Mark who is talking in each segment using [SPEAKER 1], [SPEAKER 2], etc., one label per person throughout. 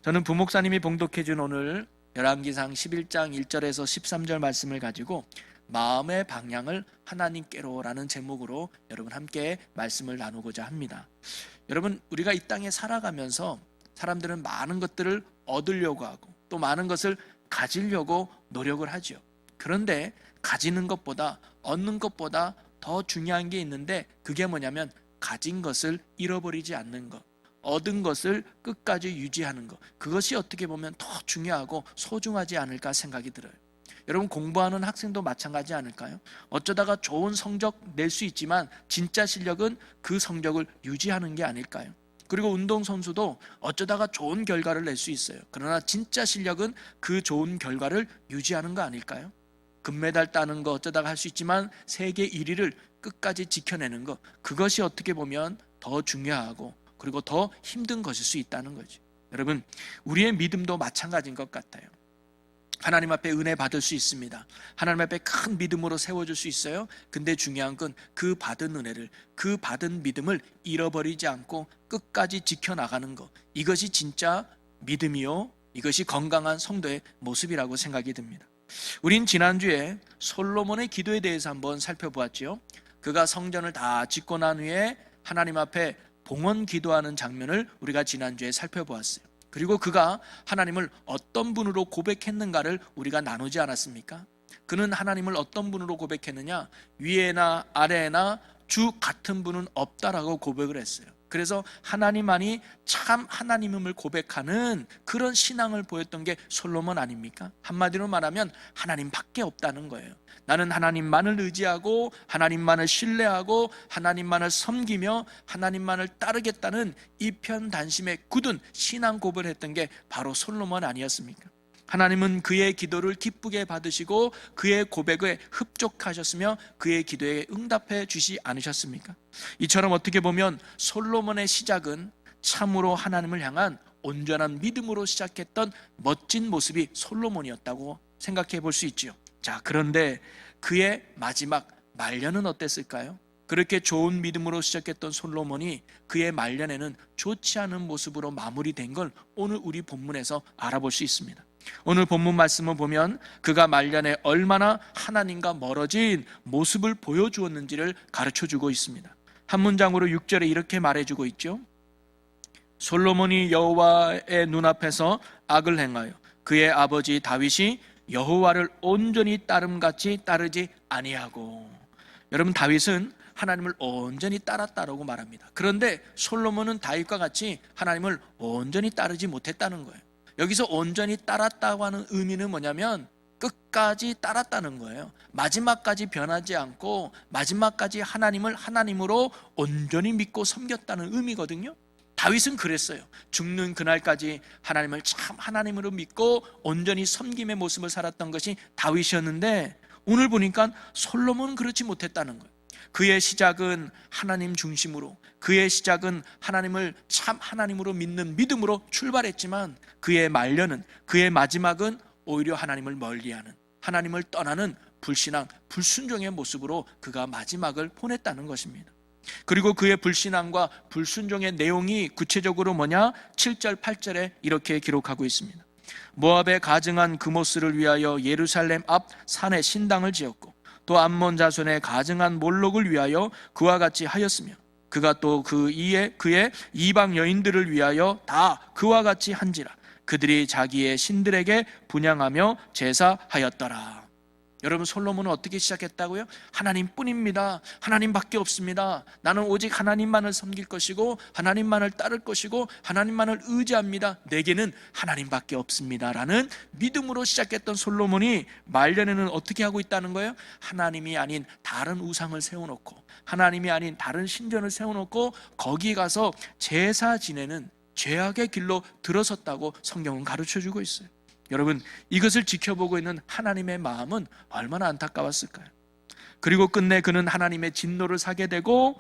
[SPEAKER 1] 저는 부목사님이 봉독해 준 오늘 열왕기상 11장 1절에서 13절 말씀을 가지고 마음의 방향을 하나님께로라는 제목으로 여러분 함께 말씀을 나누고자 합니다. 여러분, 우리가 이 땅에 살아가면서 사람들은 많은 것들을 얻으려고 하고 또 많은 것을 가지려고 노력을 하죠. 그런데 가지는 것보다 얻는 것보다 더 중요한 게 있는데, 그게 뭐냐면 가진 것을 잃어버리지 않는 것, 얻은 것을 끝까지 유지하는 것, 그것이 어떻게 보면 더 중요하고 소중하지 않을까 생각이 들어요. 여러분, 공부하는 학생도 마찬가지 않을까요? 어쩌다가 좋은 성적 낼 수 있지만 진짜 실력은 그 성적을 유지하는 게 아닐까요? 그리고 운동선수도 어쩌다가 좋은 결과를 낼 수 있어요. 그러나 진짜 실력은 그 좋은 결과를 유지하는 거 아닐까요? 금메달 따는 거 어쩌다가 할 수 있지만 세계 1위를 끝까지 지켜내는 것, 그것이 어떻게 보면 더 중요하고 그리고 더 힘든 것일 수 있다는 거죠. 여러분, 우리의 믿음도 마찬가지인 것 같아요. 하나님 앞에 은혜 받을 수 있습니다. 하나님 앞에 큰 믿음으로 세워줄 수 있어요. 근데 중요한 건 그 받은 은혜를, 그 받은 믿음을 잃어버리지 않고 끝까지 지켜나가는 것, 이것이 진짜 믿음이요, 이것이 건강한 성도의 모습이라고 생각이 듭니다. 우린 지난주에 솔로몬의 기도에 대해서 한번 살펴보았죠. 그가 성전을 다 짓고 난 후에 하나님 앞에 봉헌 기도하는 장면을 우리가 지난주에 살펴보았어요. 그리고 그가 하나님을 어떤 분으로 고백했는가를 우리가 나누지 않았습니까? 그는 하나님을 어떤 분으로 고백했느냐? 위에나 아래나 주 같은 분은 없다라고 고백을 했어요. 그래서 하나님만이 참 하나님임을 고백하는 그런 신앙을 보였던 게 솔로몬 아닙니까? 한마디로 말하면 하나님밖에 없다는 거예요. 나는 하나님만을 의지하고 하나님만을 신뢰하고 하나님만을 섬기며 하나님만을 따르겠다는 이편단심의 굳은 신앙 고백을 했던 게 바로 솔로몬 아니었습니까? 하나님은 그의 기도를 기쁘게 받으시고 그의 고백에 흡족하셨으며 그의 기도에 응답해 주시 않으셨습니까? 이처럼 어떻게 보면 솔로몬의 시작은 참으로 하나님을 향한 온전한 믿음으로 시작했던 멋진 모습이 솔로몬이었다고 생각해 볼 수 있지요. 자, 그런데 그의 마지막 말년은 어땠을까요? 그렇게 좋은 믿음으로 시작했던 솔로몬이 그의 말년에는 좋지 않은 모습으로 마무리된 걸 오늘 우리 본문에서 알아볼 수 있습니다. 오늘 본문 말씀을 보면 그가 말년에 얼마나 하나님과 멀어진 모습을 보여주었는지를 가르쳐주고 있습니다. 한 문장으로 6절에 이렇게 말해주고 있죠. 솔로몬이 여호와의 눈앞에서 악을 행하여 그의 아버지 다윗이 여호와를 온전히 따름같이 따르지 아니하고. 여러분, 다윗은 하나님을 온전히 따랐다라고 말합니다. 그런데 솔로몬은 다윗과 같이 하나님을 온전히 따르지 못했다는 거예요. 여기서 온전히 따랐다고 하는 의미는 뭐냐면 끝까지 따랐다는 거예요. 마지막까지 변하지 않고 마지막까지 하나님을 하나님으로 온전히 믿고 섬겼다는 의미거든요. 다윗은 그랬어요. 죽는 그날까지 하나님을 참 하나님으로 믿고 온전히 섬김의 모습을 살았던 것이 다윗이었는데, 오늘 보니까 솔로몬은 그렇지 못했다는 거예요. 그의 시작은 하나님 중심으로, 그의 시작은 하나님을 참 하나님으로 믿는 믿음으로 출발했지만 그의 말년은, 그의 마지막은 오히려 하나님을 멀리하는, 하나님을 떠나는 불신앙, 불순종의 모습으로 그가 마지막을 보냈다는 것입니다. 그리고 그의 불신앙과 불순종의 내용이 구체적으로 뭐냐? 7절 8절에 이렇게 기록하고 있습니다. 모압에 가증한 그모스를 위하여 예루살렘 앞 산에 신당을 지었고 또 암몬 자손의 가증한 몰록을 위하여 그와 같이 하였으며 그가 또 그의 이방 여인들을 위하여 다 그와 같이 한지라 그들이 자기의 신들에게 분향하며 제사하였더라. 여러분, 솔로몬은 어떻게 시작했다고요? 하나님뿐입니다. 하나님밖에 없습니다. 나는 오직 하나님만을 섬길 것이고 하나님만을 따를 것이고 하나님만을 의지합니다. 내게는 하나님밖에 없습니다 라는 믿음으로 시작했던 솔로몬이 말년에는 어떻게 하고 있다는 거예요? 하나님이 아닌 다른 우상을 세워놓고, 하나님이 아닌 다른 신전을 세워놓고 거기 가서 제사 지내는 죄악의 길로 들어섰다고 성경은 가르쳐주고 있어요. 여러분, 이것을 지켜보고 있는 하나님의 마음은 얼마나 안타까웠을까요? 그리고 끝내 그는 하나님의 진노를 사게 되고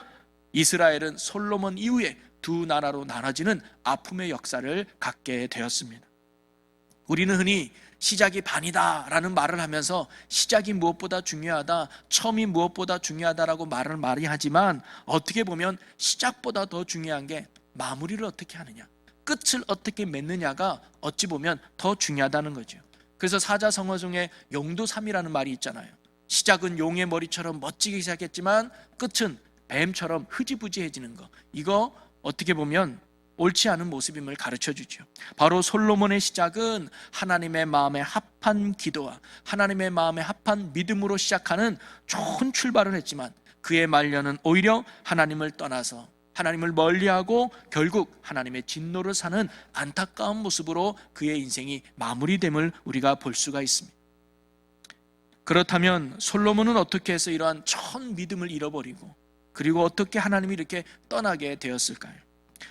[SPEAKER 1] 이스라엘은 솔로몬 이후에 두 나라로 나눠지는 아픔의 역사를 갖게 되었습니다. 우리는 흔히 시작이 반이다 라는 말을 하면서 시작이 무엇보다 중요하다, 처음이 무엇보다 중요하다라고 말을 많이 하지만 어떻게 보면 시작보다 더 중요한 게 마무리를 어떻게 하느냐, 끝을 어떻게 맺느냐가 어찌 보면 더 중요하다는 거죠. 그래서 사자성어 중에 용두삼이라는 말이 있잖아요. 시작은 용의 머리처럼 멋지게 시작했지만 끝은 뱀처럼 흐지부지해지는 거. 이거 어떻게 보면 옳지 않은 모습임을 가르쳐 주죠. 바로 솔로몬의 시작은 하나님의 마음에 합한 기도와 하나님의 마음에 합한 믿음으로 시작하는 좋은 출발을 했지만 그의 말년은 오히려 하나님을 떠나서 하나님을 멀리하고 결국 하나님의 진노를 사는 안타까운 모습으로 그의 인생이 마무리됨을 우리가 볼 수가 있습니다. 그렇다면 솔로몬은 어떻게 해서 이러한 천 믿음을 잃어버리고 그리고 어떻게 하나님이 이렇게 떠나게 되었을까요?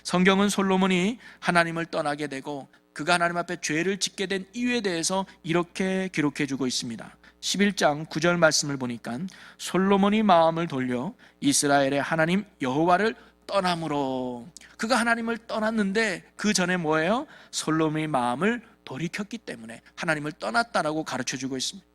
[SPEAKER 1] 성경은 솔로몬이 하나님을 떠나게 되고 그가 하나님 앞에 죄를 짓게 된 이유에 대해서 이렇게 기록해 주고 있습니다. 11장 9절 말씀을 보니까 솔로몬이 마음을 돌려 이스라엘의 하나님 여호와를 떠남으로, 그가 하나님을 떠났는데 그 전에 뭐예요? 솔로몬이 마음을 돌이켰기 때문에 하나님을 떠났다라고 가르쳐 주고 있습니다.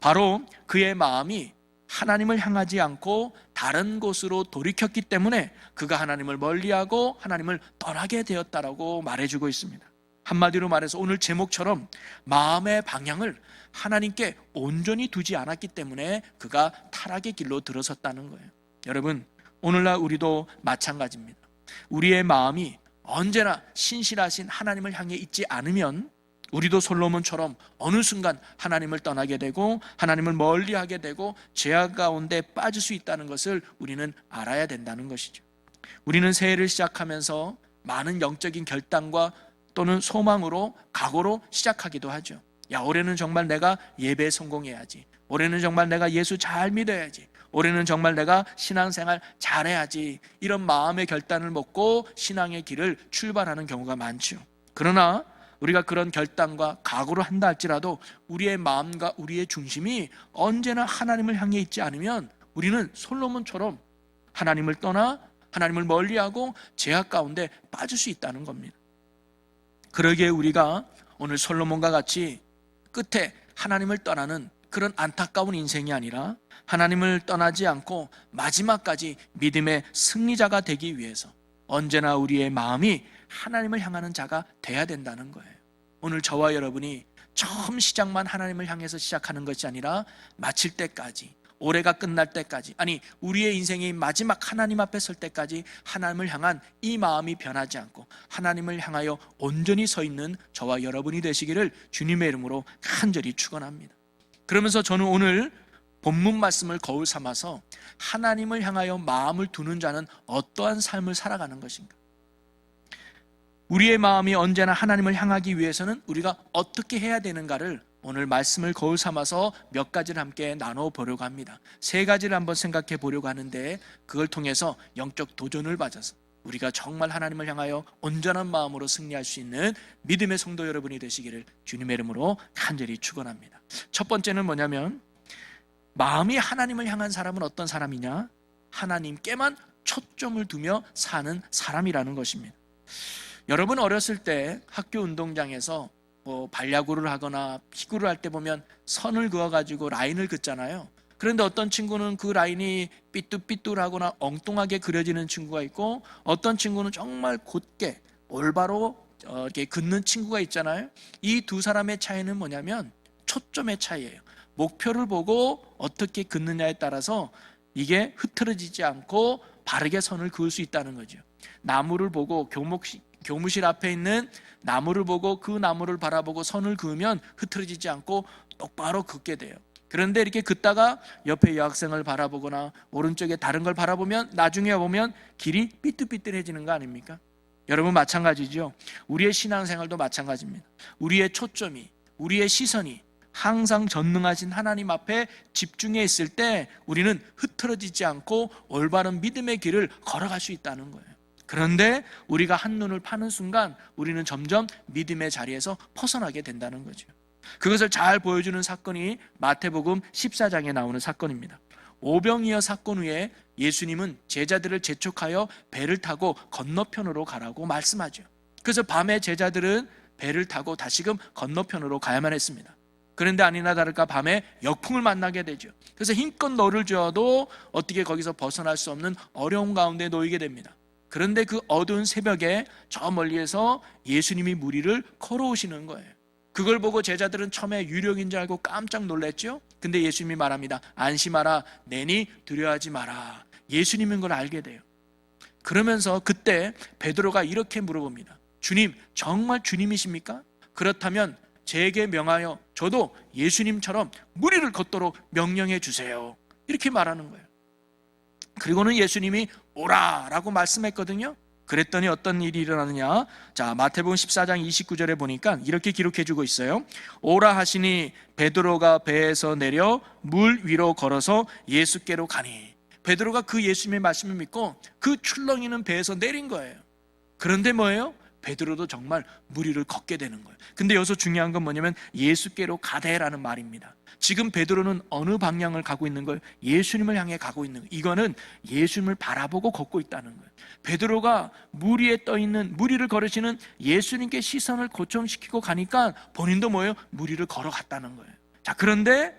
[SPEAKER 1] 바로 그의 마음이 하나님을 향하지 않고 다른 곳으로 돌이켰기 때문에 그가 하나님을 멀리하고 하나님을 떠나게 되었다라고 말해주고 있습니다. 한마디로 말해서 오늘 제목처럼 마음의 방향을 하나님께 온전히 두지 않았기 때문에 그가 타락의 길로 들어섰다는 거예요. 여러분, 오늘날 우리도 마찬가지입니다. 우리의 마음이 언제나 신실하신 하나님을 향해 있지 않으면 우리도 솔로몬처럼 어느 순간 하나님을 떠나게 되고 하나님을 멀리하게 되고 죄악 가운데 빠질 수 있다는 것을 우리는 알아야 된다는 것이죠. 우리는 새해를 시작하면서 많은 영적인 결단과 또는 소망으로 각오로 시작하기도 하죠. 야, 올해는 정말 내가 예배에 성공해야지. 올해는 정말 내가 예수 잘 믿어야지. 올해는 정말 내가 신앙생활 잘해야지. 이런 마음의 결단을 먹고 신앙의 길을 출발하는 경우가 많죠. 그러나 우리가 그런 결단과 각오를 한다 할지라도 우리의 마음과 우리의 중심이 언제나 하나님을 향해 있지 않으면 우리는 솔로몬처럼 하나님을 떠나 하나님을 멀리하고 죄악 가운데 빠질 수 있다는 겁니다. 그러기에 우리가 오늘 솔로몬과 같이 끝에 하나님을 떠나는 그런 안타까운 인생이 아니라 하나님을 떠나지 않고 마지막까지 믿음의 승리자가 되기 위해서 언제나 우리의 마음이 하나님을 향하는 자가 돼야 된다는 거예요. 오늘 저와 여러분이 처음 시작만 하나님을 향해서 시작하는 것이 아니라 마칠 때까지, 올해가 끝날 때까지, 아니 우리의 인생이 마지막 하나님 앞에 설 때까지 하나님을 향한 이 마음이 변하지 않고 하나님을 향하여 온전히 서 있는 저와 여러분이 되시기를 주님의 이름으로 간절히 축원합니다. 그러면서 저는 오늘 본문 말씀을 거울 삼아서 하나님을 향하여 마음을 두는 자는 어떠한 삶을 살아가는 것인가, 우리의 마음이 언제나 하나님을 향하기 위해서는 우리가 어떻게 해야 되는가를 오늘 말씀을 거울 삼아서 몇 가지를 함께 나눠보려고 합니다. 세 가지를 한번 생각해 보려고 하는데 그걸 통해서 영적 도전을 받아서 우리가 정말 하나님을 향하여 온전한 마음으로 승리할 수 있는 믿음의 성도 여러분이 되시기를 주님의 이름으로 간절히 축원합니다. 첫 번째는 뭐냐면 마음이 하나님을 향한 사람은 어떤 사람이냐? 하나님께만 초점을 두며 사는 사람이라는 것입니다. 여러분 어렸을 때 학교 운동장에서 발야구를 하거나 피구를 할 때 보면 선을 그어가지고 라인을 긋잖아요. 그런데 어떤 친구는 그 라인이 삐뚤삐뚤하거나 엉뚱하게 그려지는 친구가 있고 어떤 친구는 정말 곧게 올바로 이렇게 긋는 친구가 있잖아요. 이 두 사람의 차이는 뭐냐면 초점의 차이예요. 목표를 보고 어떻게 긋느냐에 따라서 이게 흐트러지지 않고 바르게 선을 그을 수 있다는 거죠. 나무를 보고 교무실 앞에 있는 나무를 보고 그 나무를 바라보고 선을 그으면 흐트러지지 않고 똑바로 긋게 돼요. 그런데 이렇게 긋다가 옆에 여학생을 바라보거나 오른쪽에 다른 걸 바라보면 나중에 보면 길이 삐뚤삐뚤해지는 거 아닙니까? 여러분 마찬가지죠. 우리의 신앙생활도 마찬가지입니다. 우리의 초점이, 우리의 시선이 항상 전능하신 하나님 앞에 집중해 있을 때 우리는 흐트러지지 않고 올바른 믿음의 길을 걸어갈 수 있다는 거예요. 그런데 우리가 한눈을 파는 순간 우리는 점점 믿음의 자리에서 벗어나게 된다는 거죠. 그것을 잘 보여주는 사건이 마태복음 14장에 나오는 사건입니다. 오병이어 사건 후에 예수님은 제자들을 재촉하여 배를 타고 건너편으로 가라고 말씀하죠. 그래서 밤에 제자들은 배를 타고 다시금 건너편으로 가야만 했습니다. 그런데 아니나 다를까 밤에 역풍을 만나게 되죠. 그래서 힘껏 너를 저어도 어떻게 거기서 벗어날 수 없는 어려운 가운데 놓이게 됩니다. 그런데 그 어두운 새벽에 저 멀리에서 예수님이 무리를 걸어오시는 거예요. 그걸 보고 제자들은 처음에 유령인 줄 알고 깜짝 놀랐죠. 근데 예수님이 말합니다. 안심하라, 내니 두려워하지 마라. 예수님인 걸 알게 돼요. 그러면서 그때 베드로가 이렇게 물어봅니다. 주님, 정말 주님이십니까? 그렇다면 제게 명하여 저도 예수님처럼 무리를 걷도록 명령해 주세요. 이렇게 말하는 거예요. 그리고는 예수님이 오라라고 말씀했거든요. 그랬더니 어떤 일이 일어나느냐? 자, 마태복음 14장 29절에 보니까 이렇게 기록해 주고 있어요. 오라 하시니 베드로가 배에서 내려 물 위로 걸어서 예수께로 가니. 베드로가 그 예수님의 말씀을 믿고 그 출렁이는 배에서 내린 거예요. 그런데 뭐예요? 베드로도 정말 물 위를 걷게 되는 거예요. 근데 여기서 중요한 건 뭐냐면 예수께로 가되라는 말입니다. 지금 베드로는 어느 방향을 가고 있는 거예요? 예수님을 향해 가고 있는 거예요. 이거는 예수님을 바라보고 걷고 있다는 거예요. 베드로가 물 위에 떠 있는, 물 위를 걸으시는 예수님께 시선을 고정시키고 가니까 본인도 뭐예요? 물 위를 걸어갔다는 거예요. 자, 그런데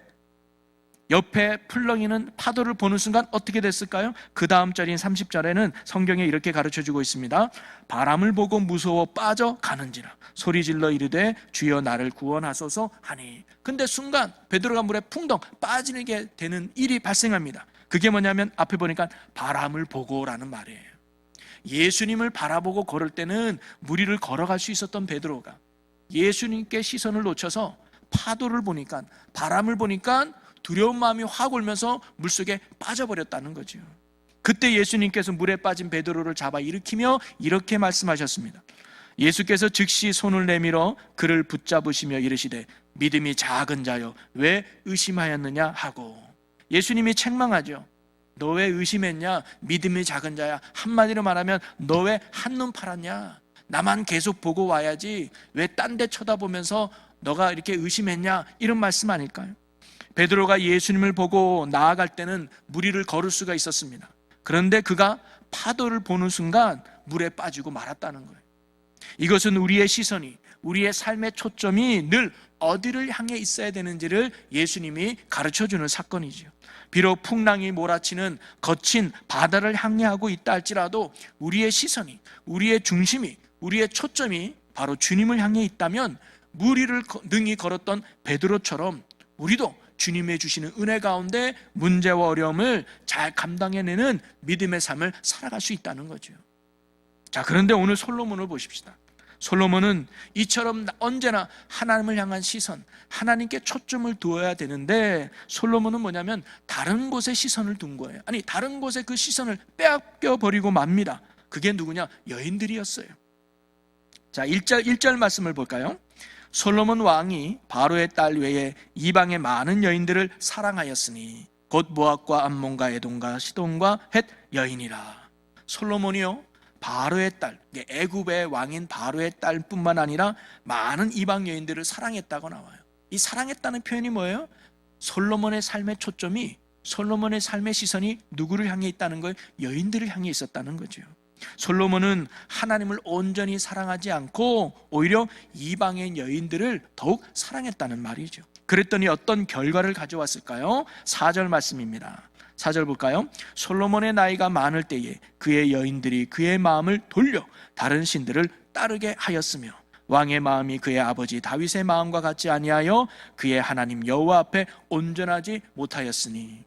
[SPEAKER 1] 옆에 풀렁이는 파도를 보는 순간 어떻게 됐을까요? 그 다음 절인 30절에는 성경에 이렇게 가르쳐주고 있습니다. 바람을 보고 무서워 빠져가는지라 소리질러 이르되 주여 나를 구원하소서 하니. 근데 순간 베드로가 물에 풍덩 빠지게 되는 일이 발생합니다. 그게 뭐냐면 앞에 보니까 바람을 보고라는 말이에요. 예수님을 바라보고 걸을 때는 물 위를 걸어갈 수 있었던 베드로가 예수님께 시선을 놓쳐서 파도를 보니까, 바람을 보니까 두려운 마음이 확 올면서 물속에 빠져버렸다는 거죠. 그때 예수님께서 물에 빠진 베드로를 잡아 일으키며 이렇게 말씀하셨습니다. 예수께서 즉시 손을 내밀어 그를 붙잡으시며 이르시되 믿음이 작은 자여 왜 의심하였느냐 하고. 예수님이 책망하죠. 너 왜 의심했냐? 믿음이 작은 자야. 한마디로 말하면 너 왜 한눈 팔았냐? 나만 계속 보고 와야지 왜 딴 데 쳐다보면서 너가 이렇게 의심했냐? 이런 말씀 아닐까요? 베드로가 예수님을 보고 나아갈 때는 물 위를 걸을 수가 있었습니다. 그런데 그가 파도를 보는 순간 물에 빠지고 말았다는 거예요. 이것은 우리의 시선이, 우리의 삶의 초점이 늘 어디를 향해 있어야 되는지를 예수님이 가르쳐주는 사건이죠. 비록 풍랑이 몰아치는 거친 바다를 항해하고 있다 할지라도 우리의 시선이, 우리의 중심이, 우리의 초점이 바로 주님을 향해 있다면 물 위를 능히 걸었던 베드로처럼 우리도 주님의 주시는 은혜 가운데 문제와 어려움을 잘 감당해내는 믿음의 삶을 살아갈 수 있다는 거죠. 자, 그런데 오늘 솔로몬을 보십시다. 솔로몬은 이처럼 언제나 하나님을 향한 시선, 하나님께 초점을 두어야 되는데 솔로몬은 뭐냐면 다른 곳에 시선을 둔 거예요. 아니, 다른 곳에 그 시선을 빼앗겨 버리고 맙니다. 그게 누구냐? 여인들이었어요. 자, 1절 말씀을 볼까요? 솔로몬 왕이 바로의 딸 외에 이방의 많은 여인들을 사랑하였으니 곧 모압과 암몬과 에돔과 시돈과 헷 여인이라. 솔로몬이요 바로의 딸, 애굽의 왕인 바로의 딸뿐만 아니라 많은 이방 여인들을 사랑했다고 나와요. 이 사랑했다는 표현이 뭐예요? 솔로몬의 삶의 초점이, 솔로몬의 삶의 시선이 누구를 향해 있다는 거예요? 여인들을 향해 있었다는 거죠. 솔로몬은 하나님을 온전히 사랑하지 않고 오히려 이방의 여인들을 더욱 사랑했다는 말이죠. 그랬더니 어떤 결과를 가져왔을까요? 4절 말씀입니다. 4절 볼까요? 솔로몬의 나이가 많을 때에 그의 여인들이 그의 마음을 돌려 다른 신들을 따르게 하였으며 왕의 마음이 그의 아버지 다윗의 마음과 같지 아니하여 그의 하나님 여호와 앞에 온전하지 못하였으니.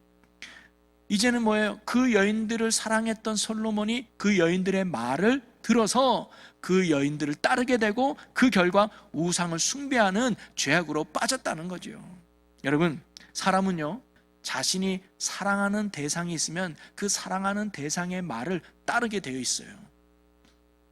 [SPEAKER 1] 이제는 뭐예요? 그 여인들을 사랑했던 솔로몬이 그 여인들의 말을 들어서 그 여인들을 따르게 되고 그 결과 우상을 숭배하는 죄악으로 빠졌다는 거죠. 여러분, 사람은요 자신이 사랑하는 대상이 있으면 그 사랑하는 대상의 말을 따르게 되어 있어요.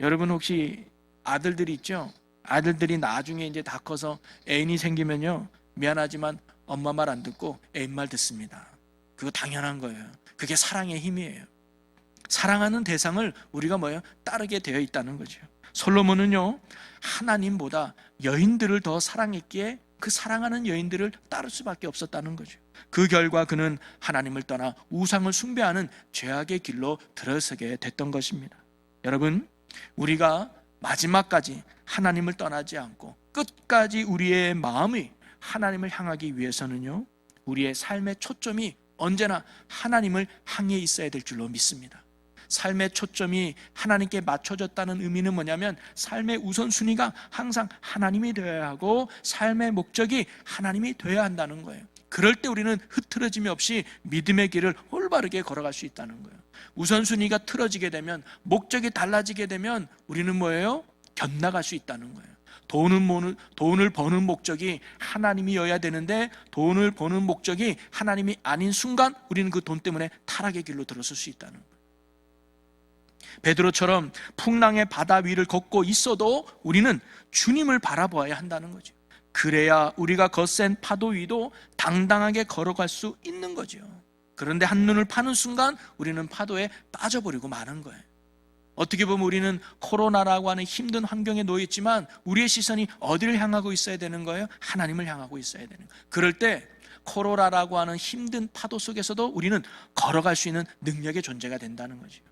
[SPEAKER 1] 여러분 혹시 아들들이 있죠? 아들들이 나중에 이제 다 커서 애인이 생기면요 미안하지만 엄마 말 안 듣고 애인 말 듣습니다. 그거 당연한 거예요. 그게 사랑의 힘이에요. 사랑하는 대상을 우리가 뭐예요? 따르게 되어 있다는 거죠. 솔로몬은요 하나님보다 여인들을 더 사랑했기에 그 사랑하는 여인들을 따를 수밖에 없었다는 거죠. 그 결과 그는 하나님을 떠나 우상을 숭배하는 죄악의 길로 들어서게 됐던 것입니다. 여러분, 우리가 마지막까지 하나님을 떠나지 않고 끝까지 우리의 마음이 하나님을 향하기 위해서는요 우리의 삶의 초점이 언제나 하나님을 향해 있어야 될 줄로 믿습니다. 삶의 초점이 하나님께 맞춰졌다는 의미는 뭐냐면 삶의 우선순위가 항상 하나님이 되어야 하고 삶의 목적이 하나님이 되어야 한다는 거예요. 그럴 때 우리는 흐트러짐이 없이 믿음의 길을 올바르게 걸어갈 수 있다는 거예요. 우선순위가 틀어지게 되면, 목적이 달라지게 되면 우리는 뭐예요? 곁나갈 수 있다는 거예요. 돈을 버는 목적이 하나님이어야 되는데 돈을 버는 목적이 하나님이 아닌 순간 우리는 그 돈 때문에 타락의 길로 들어설 수 있다는 거예요. 베드로처럼 풍랑의 바다 위를 걷고 있어도 우리는 주님을 바라보아야 한다는 거죠. 그래야 우리가 거센 파도 위도 당당하게 걸어갈 수 있는 거죠. 그런데 한눈을 파는 순간 우리는 파도에 빠져버리고 마는 거예요. 어떻게 보면 우리는 코로나라고 하는 힘든 환경에 놓여 있지만 우리의 시선이 어디를 향하고 있어야 되는 거예요? 하나님을 향하고 있어야 되는 거예요. 그럴 때 코로나라고 하는 힘든 파도 속에서도 우리는 걸어갈 수 있는 능력의 존재가 된다는 거죠.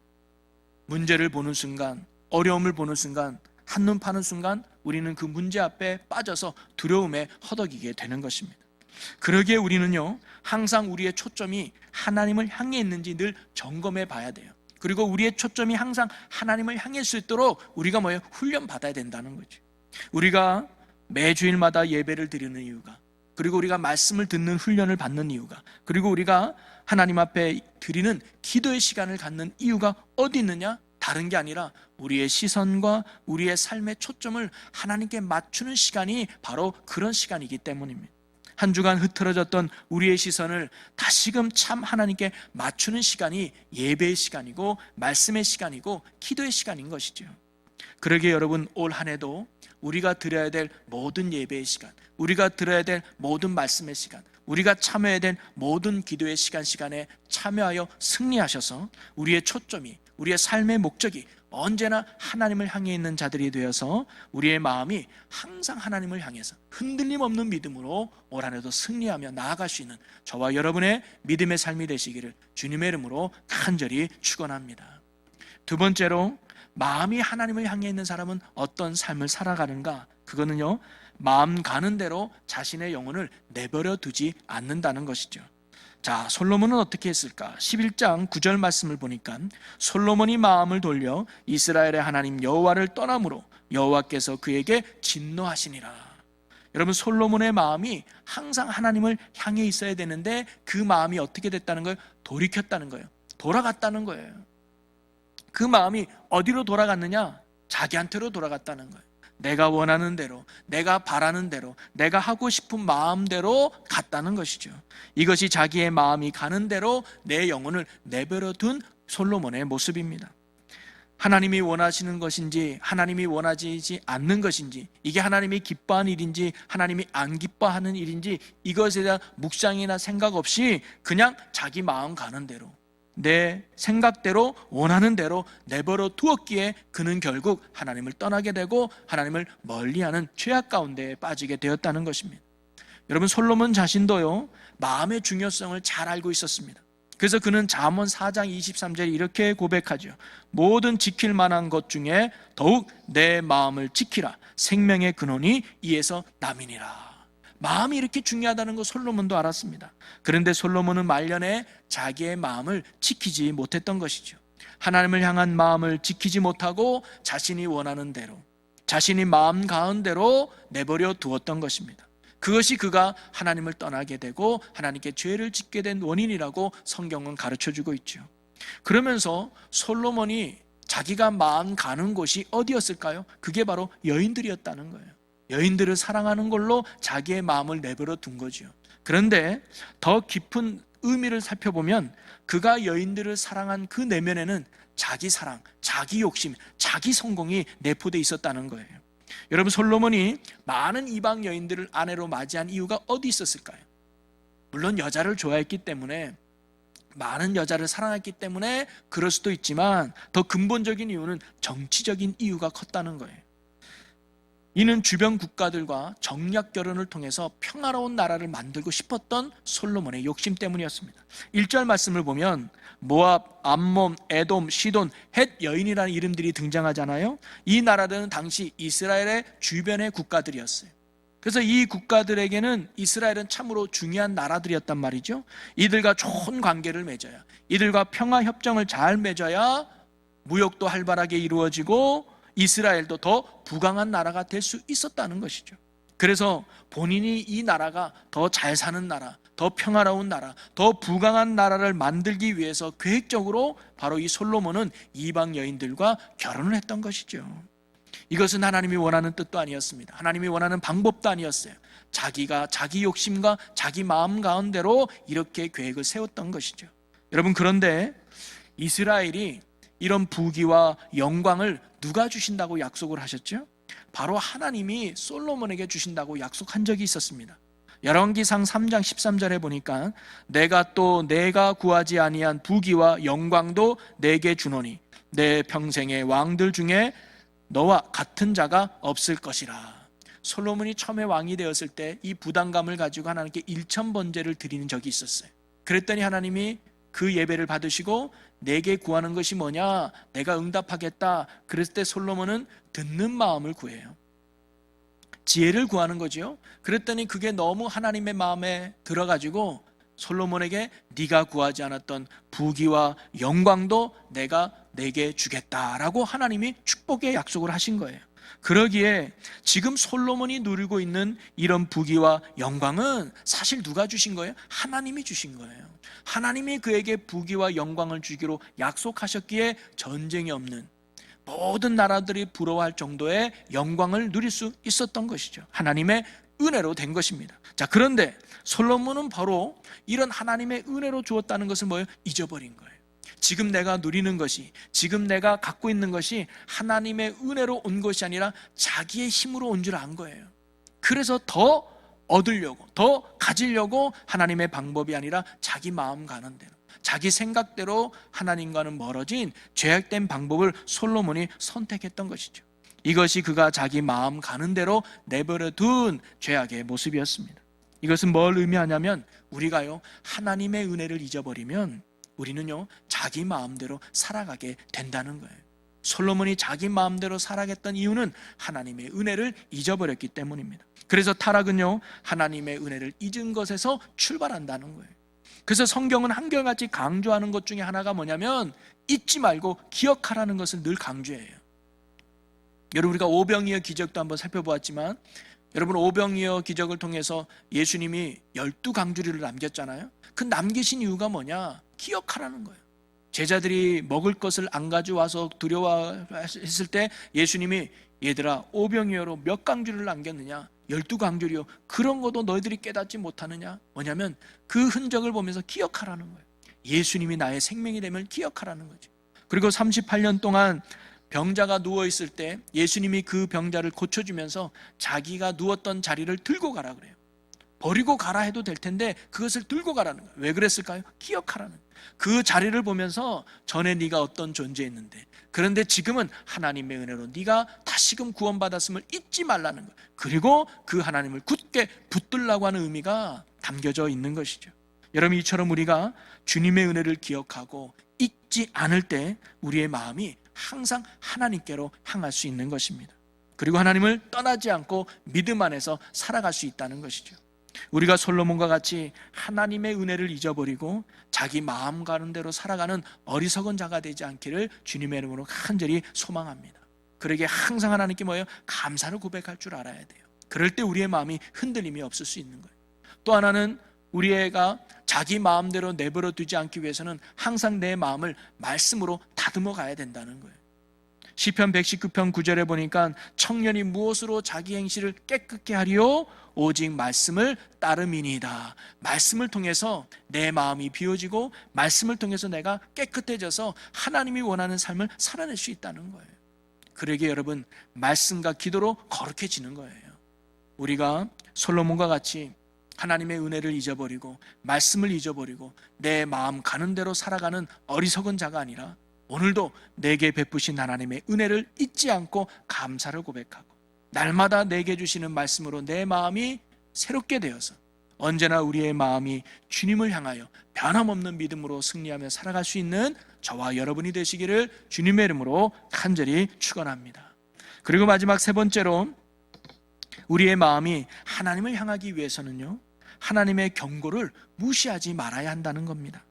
[SPEAKER 1] 문제를 보는 순간, 어려움을 보는 순간, 한눈 파는 순간 우리는 그 문제 앞에 빠져서 두려움에 허덕이게 되는 것입니다. 그러기에 우리는요, 항상 우리의 초점이 하나님을 향해 있는지 늘 점검해 봐야 돼요. 그리고 우리의 초점이 항상 하나님을 향해 수 있도록 우리가 뭐예요? 훈련 받아야 된다는 거죠. 우리가 매주일마다 예배를 드리는 이유가, 그리고 우리가 말씀을 듣는 훈련을 받는 이유가, 그리고 우리가 하나님 앞에 드리는 기도의 시간을 갖는 이유가 어디 있느냐? 다른 게 아니라 우리의 시선과 우리의 삶의 초점을 하나님께 맞추는 시간이 바로 그런 시간이기 때문입니다. 한 주간 흐트러졌던 우리의 시선을 다시금 참 하나님께 맞추는 시간이 예배의 시간이고 말씀의 시간이고 기도의 시간인 것이죠. 그러기에 여러분, 올 한 해도 우리가 드려야 될 모든 예배의 시간, 우리가 드려야 될 모든 말씀의 시간, 우리가 참여해야 될 모든 기도의 시간에 참여하여 승리하셔서 우리의 초점이, 우리의 삶의 목적이 언제나 하나님을 향해 있는 자들이 되어서 우리의 마음이 항상 하나님을 향해서 흔들림 없는 믿음으로 올 한 해도 승리하며 나아갈 수 있는 저와 여러분의 믿음의 삶이 되시기를 주님의 이름으로 간절히 축원합니다. 두 번째로, 마음이 하나님을 향해 있는 사람은 어떤 삶을 살아가는가? 그거는요, 마음 가는 대로 자신의 영혼을 내버려 두지 않는다는 것이죠. 자, 솔로몬은 어떻게 했을까? 11장 9절 말씀을 보니까 솔로몬이 마음을 돌려 이스라엘의 하나님 여호와를 떠남으로 여호와께서 그에게 진노하시니라. 여러분, 솔로몬의 마음이 항상 하나님을 향해 있어야 되는데 그 마음이 어떻게 됐다는 거예요? 돌이켰다는 거예요. 돌아갔다는 거예요. 그 마음이 어디로 돌아갔느냐? 자기한테로 돌아갔다는 거예요. 내가 원하는 대로, 내가 바라는 대로, 내가 하고 싶은 마음대로 갔다는 것이죠. 이것이 자기의 마음이 가는 대로 내 영혼을 내버려 둔 솔로몬의 모습입니다. 하나님이 원하시는 것인지 하나님이 원하지 않는 것인지, 이게 하나님이 기뻐하는 일인지 하나님이 안 기뻐하는 일인지, 이것에 대한 묵상이나 생각 없이 그냥 자기 마음 가는 대로, 내 생각대로 원하는 대로 내버려 두었기에 그는 결국 하나님을 떠나게 되고 하나님을 멀리하는 죄악 가운데 빠지게 되었다는 것입니다. 여러분, 솔로몬 자신도요, 마음의 중요성을 잘 알고 있었습니다. 그래서 그는 잠언 4장 23절에 이렇게 고백하죠. 모든 지킬 만한 것 중에 더욱 내 마음을 지키라. 생명의 근원이 이에서 남이니라. 마음이 이렇게 중요하다는 거 솔로몬도 알았습니다. 그런데 솔로몬은 말년에 자기의 마음을 지키지 못했던 것이죠. 하나님을 향한 마음을 지키지 못하고 자신이 원하는 대로, 자신이 마음 가은 대로 내버려 두었던 것입니다. 그것이 그가 하나님을 떠나게 되고 하나님께 죄를 짓게 된 원인이라고 성경은 가르쳐주고 있죠. 그러면서 솔로몬이 자기가 마음 가는 곳이 어디였을까요? 그게 바로 여인들이었다는 거예요. 여인들을 사랑하는 걸로 자기의 마음을 내버려 둔 거죠. 그런데 더 깊은 의미를 살펴보면 그가 여인들을 사랑한 그 내면에는 자기 사랑, 자기 욕심, 자기 성공이 내포되어 있었다는 거예요. 여러분, 솔로몬이 많은 이방 여인들을 아내로 맞이한 이유가 어디 있었을까요? 물론 여자를 좋아했기 때문에, 많은 여자를 사랑했기 때문에 그럴 수도 있지만 더 근본적인 이유는 정치적인 이유가 컸다는 거예요. 이는 주변 국가들과 정략 결혼을 통해서 평화로운 나라를 만들고 싶었던 솔로몬의 욕심 때문이었습니다. 1절 말씀을 보면 모압, 암몬, 에돔, 시돈, 헷 여인이라는 이름들이 등장하잖아요. 이 나라들은 당시 이스라엘의 주변의 국가들이었어요. 그래서 이 국가들에게는 이스라엘은 참으로 중요한 나라들이었단 말이죠. 이들과 좋은 관계를 맺어야, 이들과 평화 협정을 잘 맺어야 무역도 활발하게 이루어지고 이스라엘도 더 부강한 나라가 될 수 있었다는 것이죠. 그래서 본인이 이 나라가 더 잘 사는 나라, 더 평화로운 나라, 더 부강한 나라를 만들기 위해서 계획적으로 바로 이 솔로몬은 이방 여인들과 결혼을 했던 것이죠. 이것은 하나님이 원하는 뜻도 아니었습니다. 하나님이 원하는 방법도 아니었어요. 자기가 자기 욕심과 자기 마음 가운데로 이렇게 계획을 세웠던 것이죠. 여러분, 그런데 이스라엘이 이런 부귀와 영광을 누가 주신다고 약속을 하셨죠? 바로 하나님이 솔로몬에게 주신다고 약속한 적이 있었습니다. 열왕기상 3장 13절에 보니까 내가 구하지 아니한 부귀와 영광도 내게 주노니 내 평생의 왕들 중에 너와 같은 자가 없을 것이라. 솔로몬이 처음에 왕이 되었을 때 이 부담감을 가지고 하나님께 일천번제를 드리는 적이 있었어요. 그랬더니 하나님이 그 예배를 받으시고 내게 구하는 것이 뭐냐? 내가 응답하겠다. 그랬을 때 솔로몬은 듣는 마음을 구해요. 지혜를 구하는 거죠. 그랬더니 그게 너무 하나님의 마음에 들어가지고 솔로몬에게 네가 구하지 않았던 부귀와 영광도 내가 내게 주겠다라고 하나님이 축복의 약속을 하신 거예요. 그러기에 지금 솔로몬이 누리고 있는 이런 부귀와 영광은 사실 누가 주신 거예요? 하나님이 주신 거예요. 하나님이 그에게 부귀와 영광을 주기로 약속하셨기에 전쟁이 없는 모든 나라들이 부러워할 정도의 영광을 누릴 수 있었던 것이죠. 하나님의 은혜로 된 것입니다. 자, 그런데 솔로몬은 바로 이런 하나님의 은혜로 주었다는 것을 뭐예요? 잊어버린 거예요. 지금 내가 누리는 것이, 지금 내가 갖고 있는 것이 하나님의 은혜로 온 것이 아니라 자기의 힘으로 온 줄 안 거예요. 그래서 더 얻으려고, 더 가지려고 하나님의 방법이 아니라 자기 마음 가는 대로, 자기 생각대로 하나님과는 멀어진 죄악된 방법을 솔로몬이 선택했던 것이죠. 이것이 그가 자기 마음 가는 대로 내버려 둔 죄악의 모습이었습니다. 이것은 뭘 의미하냐면 우리가요, 하나님의 은혜를 잊어버리면 우리는요, 자기 마음대로 살아가게 된다는 거예요. 솔로몬이 자기 마음대로 살아갔던 이유는 하나님의 은혜를 잊어버렸기 때문입니다. 그래서 타락은요, 하나님의 은혜를 잊은 것에서 출발한다는 거예요. 그래서 성경은 한결같이 강조하는 것 중에 하나가 뭐냐면 잊지 말고 기억하라는 것을 늘 강조해요. 여러분, 우리가 오병이어 기적도 한번 살펴보았지만 여러분, 오병이어 기적을 통해서 예수님이 12강주리를 남겼잖아요. 그 남기신 이유가 뭐냐? 기억하라는 거예요. 제자들이 먹을 것을 안 가져와서 두려워했을 때 예수님이 얘들아, 오병이어로 몇 강주리를 남겼느냐? 12강주리요. 그런 것도 너희들이 깨닫지 못하느냐? 뭐냐면 그 흔적을 보면서 기억하라는 거예요. 예수님이 나의 생명이 되면 기억하라는 거죠. 그리고 38년 동안 병자가 누워있을 때 예수님이 그 병자를 고쳐주면서 자기가 누웠던 자리를 들고 가라 그래요. 버리고 가라 해도 될 텐데 그것을 들고 가라는 거예요. 왜 그랬을까요? 기억하라는 거예요. 그 자리를 보면서 전에 네가 어떤 존재였는데, 그런데 지금은 하나님의 은혜로 네가 다시금 구원받았음을 잊지 말라는 거예요. 그리고 그 하나님을 굳게 붙들라고 하는 의미가 담겨져 있는 것이죠. 여러분, 이처럼 우리가 주님의 은혜를 기억하고 잊지 않을 때 우리의 마음이 항상 하나님께로 향할 수 있는 것입니다. 그리고 하나님을 떠나지 않고 믿음 안에서 살아갈 수 있다는 것이죠. 우리가 솔로몬과 같이 하나님의 은혜를 잊어버리고 자기 마음 가는 대로 살아가는 어리석은 자가 되지 않기를 주님의 이름으로 간절히 소망합니다. 그러기에 항상 하나님께 뭐예요? 감사를 고백할 줄 알아야 돼요. 그럴 때 우리의 마음이 흔들림이 없을 수 있는 거예요. 또 하나는 우리 애가 자기 마음대로 내버려 두지 않기 위해서는 항상 내 마음을 말씀으로 다듬어 가야 된다는 거예요. 시편 119편 9절에 보니까 청년이 무엇으로 자기 행실을 깨끗게 하리요? 오직 말씀을 따름이니이다. 말씀을 통해서 내 마음이 비워지고 말씀을 통해서 내가 깨끗해져서 하나님이 원하는 삶을 살아낼 수 있다는 거예요. 그러기에 여러분, 말씀과 기도로 거룩해지는 거예요. 우리가 솔로몬과 같이 하나님의 은혜를 잊어버리고 말씀을 잊어버리고 내 마음 가는 대로 살아가는 어리석은 자가 아니라 오늘도 내게 베푸신 하나님의 은혜를 잊지 않고 감사를 고백하고 날마다 내게 주시는 말씀으로 내 마음이 새롭게 되어서 언제나 우리의 마음이 주님을 향하여 변함없는 믿음으로 승리하며 살아갈 수 있는 저와 여러분이 되시기를 주님의 이름으로 간절히 축원합니다. 그리고 마지막 세 번째로 우리의 마음이 하나님을 향하기 위해서는요, 하나님의 경고를 무시하지 말아야 한다는 겁니다.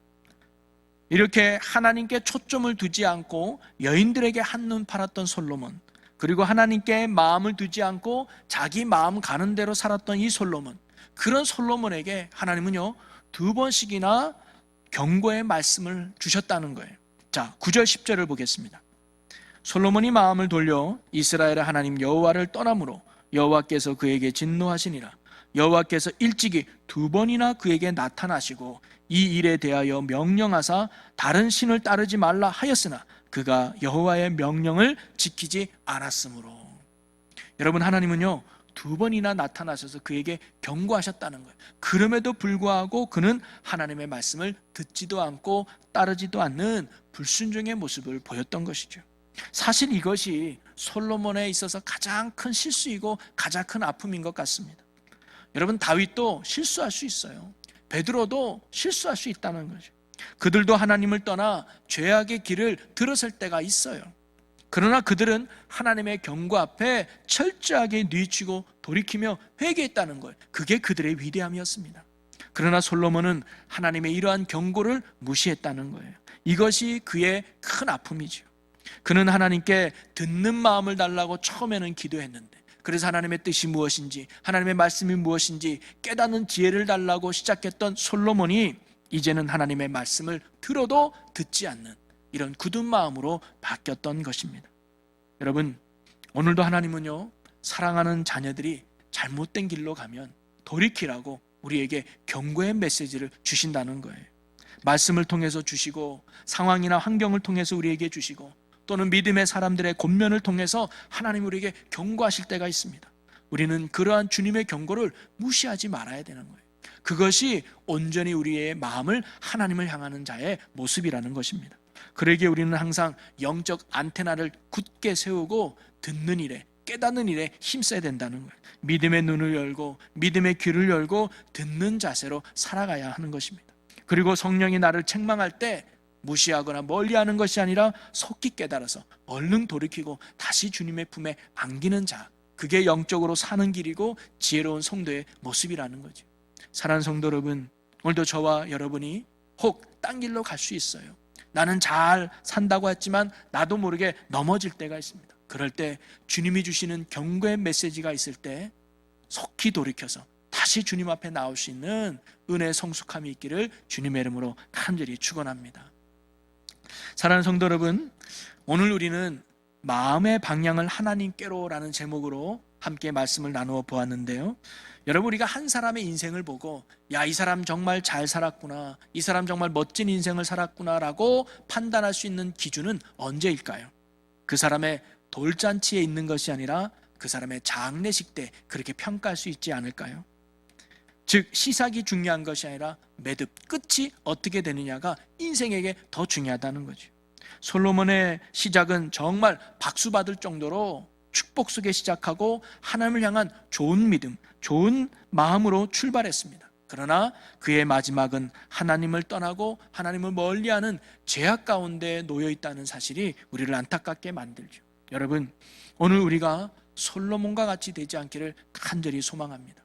[SPEAKER 1] 이렇게 하나님께 초점을 두지 않고 여인들에게 한눈 팔았던 솔로몬, 그리고 하나님께 마음을 두지 않고 자기 마음 가는 대로 살았던 이 솔로몬, 그런 솔로몬에게 하나님은요 2번씩이나 경고의 말씀을 주셨다는 거예요. 자, 9절 10절을 보겠습니다. 솔로몬이 마음을 돌려 이스라엘의 하나님 여호와를 떠나므로 여호와께서 그에게 진노하시니라. 여호와께서 일찍이 2번이나 그에게 나타나시고 이 일에 대하여 명령하사 다른 신을 따르지 말라 하였으나 그가 여호와의 명령을 지키지 않았으므로. 여러분, 하나님은요 2번이나 나타나셔서 그에게 경고하셨다는 거예요. 그럼에도 불구하고 그는 하나님의 말씀을 듣지도 않고 따르지도 않는 불순종의 모습을 보였던 것이죠. 사실 이것이 솔로몬에 있어서 가장 큰 실수이고 가장 큰 아픔인 것 같습니다. 여러분, 다윗도 실수할 수 있어요. 베드로도 실수할 수 있다는 거죠. 그들도 하나님을 떠나 죄악의 길을 들었을 때가 있어요. 그러나 그들은 하나님의 경고 앞에 철저하게 뉘치고 돌이키며 회개했다는 것, 그게 그들의 위대함이었습니다. 그러나 솔로몬은 하나님의 이러한 경고를 무시했다는 거예요. 이것이 그의 큰 아픔이죠. 그는 하나님께 듣는 마음을 달라고 처음에는 기도했는데, 그래서 하나님의 뜻이 무엇인지, 하나님의 말씀이 무엇인지 깨닫는 지혜를 달라고 시작했던 솔로몬이 이제는 하나님의 말씀을 들어도 듣지 않는 이런 굳은 마음으로 바뀌었던 것입니다. 여러분, 오늘도 하나님은요 사랑하는 자녀들이 잘못된 길로 가면 돌이키라고 우리에게 경고의 메시지를 주신다는 거예요. 말씀을 통해서 주시고, 상황이나 환경을 통해서 우리에게 주시고, 또는 믿음의 사람들의 권면을 통해서 하나님 우리에게 경고하실 때가 있습니다. 우리는 그러한 주님의 경고를 무시하지 말아야 되는 거예요. 그것이 온전히 우리의 마음을 하나님을 향하는 자의 모습이라는 것입니다. 그러기에 우리는 항상 영적 안테나를 굳게 세우고 듣는 일에, 깨닫는 일에 힘써야 된다는 거예요. 믿음의 눈을 열고 믿음의 귀를 열고 듣는 자세로 살아가야 하는 것입니다. 그리고 성령이 나를 책망할 때 무시하거나 멀리하는 것이 아니라 속히 깨달아서 얼른 돌이키고 다시 주님의 품에 안기는 자, 그게 영적으로 사는 길이고 지혜로운 성도의 모습이라는 거죠. 사랑하는 성도 여러분, 오늘도 저와 여러분이 혹 딴 길로 갈 수 있어요. 나는 잘 산다고 했지만 나도 모르게 넘어질 때가 있습니다. 그럴 때 주님이 주시는 경고의 메시지가 있을 때 속히 돌이켜서 다시 주님 앞에 나올 수 있는 은혜의 성숙함이 있기를 주님의 이름으로 간절히 축원합니다. 사랑하는 성도 여러분, 오늘 우리는 마음의 방향을 하나님께로라는 제목으로 함께 말씀을 나누어 보았는데요. 여러분, 우리가 한 사람의 인생을 보고 야, 이 사람 정말 잘 살았구나, 이 사람 정말 멋진 인생을 살았구나라고 판단할 수 있는 기준은 언제일까요? 그 사람의 돌잔치에 있는 것이 아니라 그 사람의 장례식 때 그렇게 평가할 수 있지 않을까요? 즉, 시작이 중요한 것이 아니라 매듭 끝이 어떻게 되느냐가 인생에게 더 중요하다는 거죠. 솔로몬의 시작은 정말 박수 받을 정도로 축복 속에 시작하고 하나님을 향한 좋은 믿음, 좋은 마음으로 출발했습니다. 그러나 그의 마지막은 하나님을 떠나고 하나님을 멀리하는 죄악 가운데 놓여 있다는 사실이 우리를 안타깝게 만들죠. 여러분, 오늘 우리가 솔로몬과 같이 되지 않기를 간절히 소망합니다.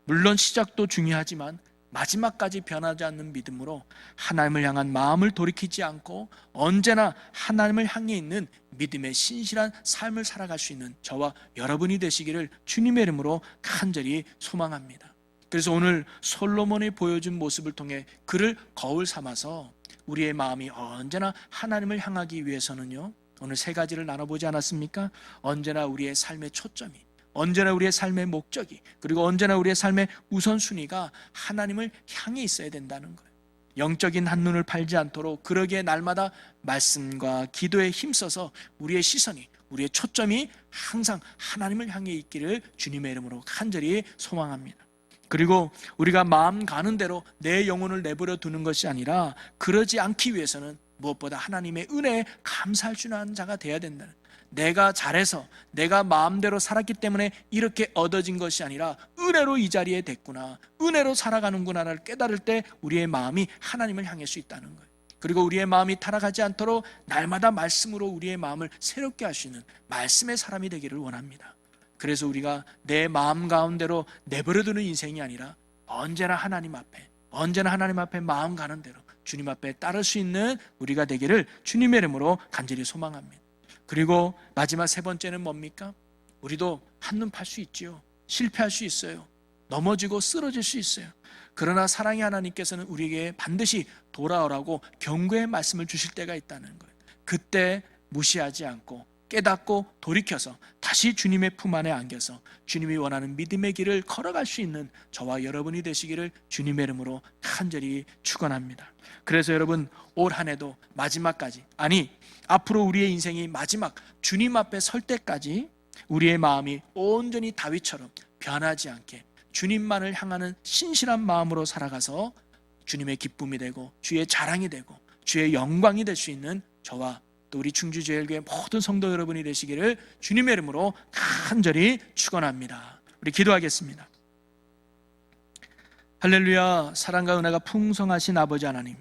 [SPEAKER 1] 물론 시작도 중요하지만 마지막까지 변하지 않는 믿음으로 하나님을 향한 마음을 돌이키지 않고 언제나 하나님을 향해 있는 믿음의 신실한 삶을 살아갈 수 있는 저와 여러분이 되시기를 주님의 이름으로 간절히 소망합니다. 그래서 오늘 솔로몬이 보여준 모습을 통해 그를 거울 삼아서 우리의 마음이 언제나 하나님을 향하기 위해서는요, 오늘 3가지를 나눠보지 않았습니까? 언제나 우리의 삶의 초점이, 언제나 우리의 삶의 목적이, 그리고 언제나 우리의 삶의 우선순위가 하나님을 향해 있어야 된다는 거예요. 영적인 한눈을 팔지 않도록 그러기에 날마다 말씀과 기도에 힘써서 우리의 시선이, 우리의 초점이 항상 하나님을 향해 있기를 주님의 이름으로 간절히 소망합니다. 그리고 우리가 마음 가는 대로 내 영혼을 내버려 두는 것이 아니라 그러지 않기 위해서는 무엇보다 하나님의 은혜에 감사할 줄 아는 자가 되어야 된다는, 내가 잘해서 내가 마음대로 살았기 때문에 이렇게 얻어진 것이 아니라 은혜로 이 자리에 됐구나, 은혜로 살아가는구나를 깨달을 때 우리의 마음이 하나님을 향할 수 있다는 거예요. 그리고 우리의 마음이 타락하지 않도록 날마다 말씀으로 우리의 마음을 새롭게 할 수 있는 말씀의 사람이 되기를 원합니다. 그래서 우리가 내 마음 가운데로 내버려두는 인생이 아니라 언제나 하나님 앞에 마음 가는 대로 주님 앞에 따를 수 있는 우리가 되기를 주님의 이름으로 간절히 소망합니다. 그리고 마지막 세 번째는 뭡니까? 우리도 한눈 팔 수 있지요. 실패할 수 있어요. 넘어지고 쓰러질 수 있어요. 그러나 사랑의 하나님께서는 우리에게 반드시 돌아오라고 경고의 말씀을 주실 때가 있다는 거예요. 그때 무시하지 않고 깨닫고 돌이켜서 다시 주님의 품 안에 안겨서 주님이 원하는 믿음의 길을 걸어갈 수 있는 저와 여러분이 되시기를 주님의 이름으로 간절히 축원합니다. 그래서 여러분, 올 한 해도 마지막까지, 아니 앞으로 우리의 인생이 마지막 주님 앞에 설 때까지 우리의 마음이 온전히 다윗처럼 변하지 않게 주님만을 향하는 신실한 마음으로 살아가서 주님의 기쁨이 되고 주의 자랑이 되고 주의 영광이 될 수 있는 저와 또 우리 충주제일교회 모든 성도 여러분이 되시기를 주님의 이름으로 간절히 축원합니다. 우리 기도하겠습니다. 할렐루야. 사랑과 은혜가 풍성하신 아버지 하나님,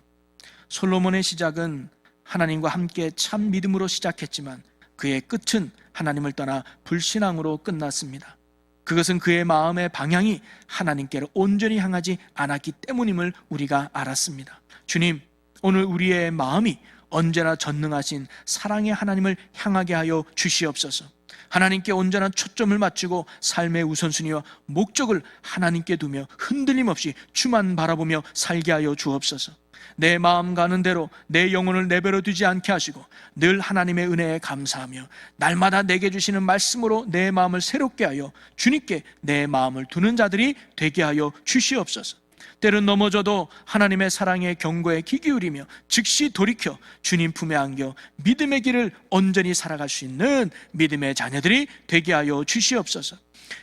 [SPEAKER 1] 솔로몬의 시작은 하나님과 함께 참 믿음으로 시작했지만 그의 끝은 하나님을 떠나 불신앙으로 끝났습니다. 그것은 그의 마음의 방향이 하나님께로 온전히 향하지 않았기 때문임을 우리가 알았습니다. 주님, 오늘 우리의 마음이 언제나 전능하신 사랑의 하나님을 향하게 하여 주시옵소서. 하나님께 온전한 초점을 맞추고 삶의 우선순위와 목적을 하나님께 두며 흔들림 없이 주만 바라보며 살게 하여 주옵소서. 내 마음 가는 대로 내 영혼을 내버려 두지 않게 하시고 늘 하나님의 은혜에 감사하며 날마다 내게 주시는 말씀으로 내 마음을 새롭게 하여 주님께 내 마음을 두는 자들이 되게 하여 주시옵소서. 때론 넘어져도 하나님의 사랑의 경고에 귀 기울이며 즉시 돌이켜 주님 품에 안겨 믿음의 길을 온전히 살아갈 수 있는 믿음의 자녀들이 되게 하여 주시옵소서.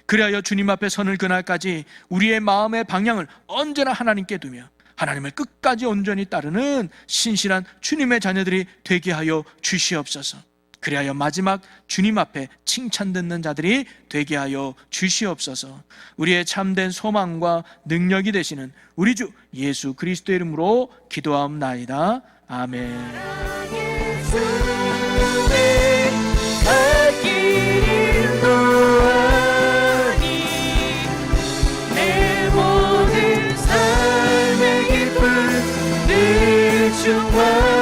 [SPEAKER 1] 그리하여 주님 앞에 서는 그날까지 우리의 마음의 방향을 언제나 하나님께 두며 하나님을 끝까지 온전히 따르는 신실한 주님의 자녀들이 되게 하여 주시옵소서. 그리하여 마지막 주님 앞에 칭찬 듣는 자들이 되게 하여 주시옵소서. 우리의 참된 소망과 능력이 되시는 우리 주 예수 그리스도의 이름으로 기도하옵나이다. 아멘. 내 모든 삶의 기쁨 늘 주와